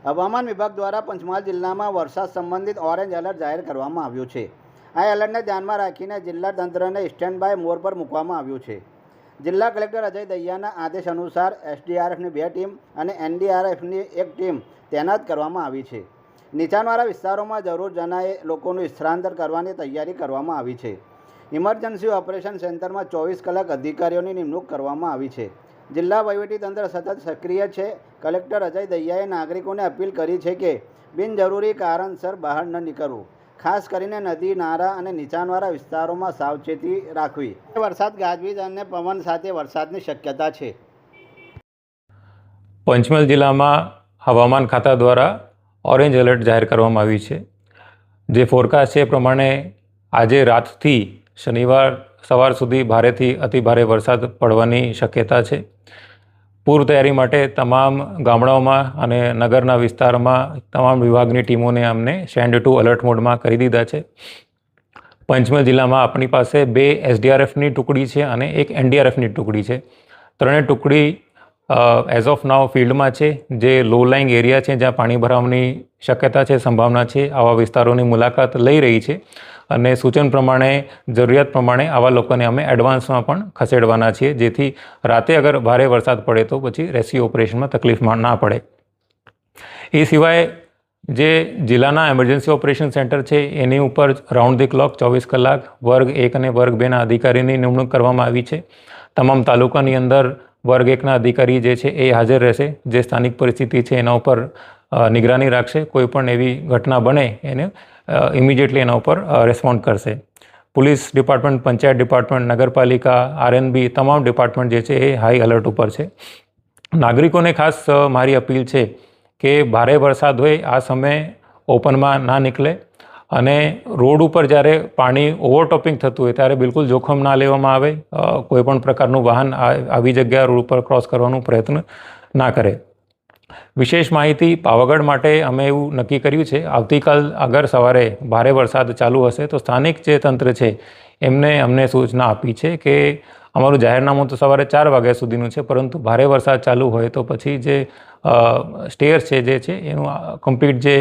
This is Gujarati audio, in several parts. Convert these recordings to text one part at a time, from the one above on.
હવામાન વિભાગ દ્વારા પંચમહાલ જિલ્લામાં વરસાદ સંબંધિત ઓરેન્જ એલર્ટ જાહેર કરવામાં આવ્યું છે. આ એલર્ટને ધ્યાનમાં રાખીને જિલ્લા તંત્રને સ્ટેન્ડ બાય મોડ પર મૂકવામાં આવ્યું છે. જિલ્લા કલેક્ટર અજય દહિયાના આદેશ અનુસાર એસડીઆરએફની 2 ટીમ અને એનડીઆરએફની 1 ટીમ તૈનાત કરવામાં આવી છે. નીચાણવાળા વિસ્તારોમાં જરૂર જણાયે લોકોનું સ્થળાંતર કરવાની તૈયારી કરવામાં આવી છે. ઇમરજન્સી ઓપરેશન સેન્ટરમાં 24 કલાક અધિકારીઓની નિમણૂક કરવામાં આવી છે. જિલ્લા વહીવટીતંત્ર સતત સક્રિય છે. કલેક્ટર અજય દહિયાએ નાગરિકોને અપીલ કરી છે કે બિનજરૂરી કારણસર બહાર ન નીકળવું, ખાસ કરીને નદી, નાળા અને નીચાણવાળા વિસ્તારોમાં સાવચેતી રાખવી. વરસાદ, ગાજવીજ અને પવન સાથે વરસાદની શક્યતા છે. પંચમહાલ જિલ્લામાં હવામાન ખાતા દ્વારા ઓરેન્જ એલર્ટ જાહેર કરવામાં આવ્યું છે. જે ફોરકાસ્ટ છે એ પ્રમાણે આજે રાતથી શનિવાર સવાર સુધી ભારેથી અતિભારે વરસાદ પડવાની શક્યતા છે. પૂર્વ તૈયારી માટે તમામ ગામડાઓમાં અને નગરના વિસ્તારમાં તમામ વિભાગની ટીમોને અમને સ્ટેન્ડ ટુ અલર્ટ મોડમાં કરી દીધા છે. પંચમહાલ જિલ્લામાં આપણી પાસે 2 એસડીઆરએફની ટુકડી છે અને 1 એનડીઆરએફની ટુકડી છે. ત્રણેય ટુકડી એઝ ઓફ નાવ ફિલ્ડમાં છે. જે લો લાઇંગ એરિયા છે, જ્યાં પાણી ભરાવાની શક્યતા છે, સંભાવના છે, આવા વિસ્તારોની મુલાકાત લઈ રહી છે અને સૂચન પ્રમાણે, જરૂરિયાત પ્રમાણે આવા લોકોને અમે એડવાન્સમાં પણ ખસેડવાના છીએ, જેથી રાતે અગર ભારે વરસાદ પડે તો પછી રેસ્ક્યુ ઓપરેશનમાં તકલીફમાં ના પડે. એ સિવાય જે જિલ્લાના એમરજન્સી ઓપરેશન સેન્ટર છે એની ઉપર રાઉન્ડ ધી ક્લોક 24 કલાક વર્ગ 1 અને વર્ગ 2ના અધિકારીની નિમણૂક કરવામાં આવી છે. તમામ તાલુકાની અંદર વર્ગ 1ના અધિકારી જે છે એ હાજર રહેશે, જે સ્થાનિક પરિસ્થિતિ છે એના ઉપર નિગરાની રાખશે. કોઈ પણ એવી ઘટના બને એને ઇમિડિયેટલી એના ઉપર રિસ્પોન્ડ કરશે. પોલીસ ડિપાર્ટમેન્ટ, પંચાયત ડિપાર્ટમેન્ટ, નગરપાલિકા, આરએનબી તમામ ડિપાર્ટમેન્ટ જે છે એ હાઈ એલર્ટ ઉપર છે. નાગરિકોને ખાસ મારી અપીલ છે કે ભારે વરસાદ હોય આ સમયે ઓપનમાં ના નીકળે અને રોડ ઉપર જ્યારે પાણી ઓવરટોપિંગ થતું હોય ત્યારે બિલકુલ જોખમ ના લેવામાં આવે. કોઈ પણ પ્રકારનું વાહન આવી જગ્યા રોડ ઉપર ક્રોસ કરવાનો પ્રયત્ન ના કરે. વિશેષ માહિતી પાવાગઢ માટે અમે એવું નક્કી કર્યું છે, આવતીકાલ અગર સવારે ભારે વરસાદ ચાલુ હશે તો સ્થાનિક જે તંત્ર છે એમને અમને સૂચના આપી છે કે અમારું જાહેરનામું તો સવારે 4 વાગ્યા સુધીનું છે, પરંતુ ભારે વરસાદ ચાલુ હોય તો પછી જે સ્ટેર છે જે છે એનું કમ્પ્લીટ જે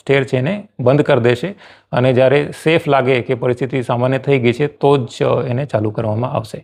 સ્ટેર છે એને બંધ કરી દેશે અને જ્યારે સેફ લાગે કે પરિસ્થિતિ સામાન્ય થઈ ગઈ છે તો જ એને ચાલુ કરવામાં આવશે.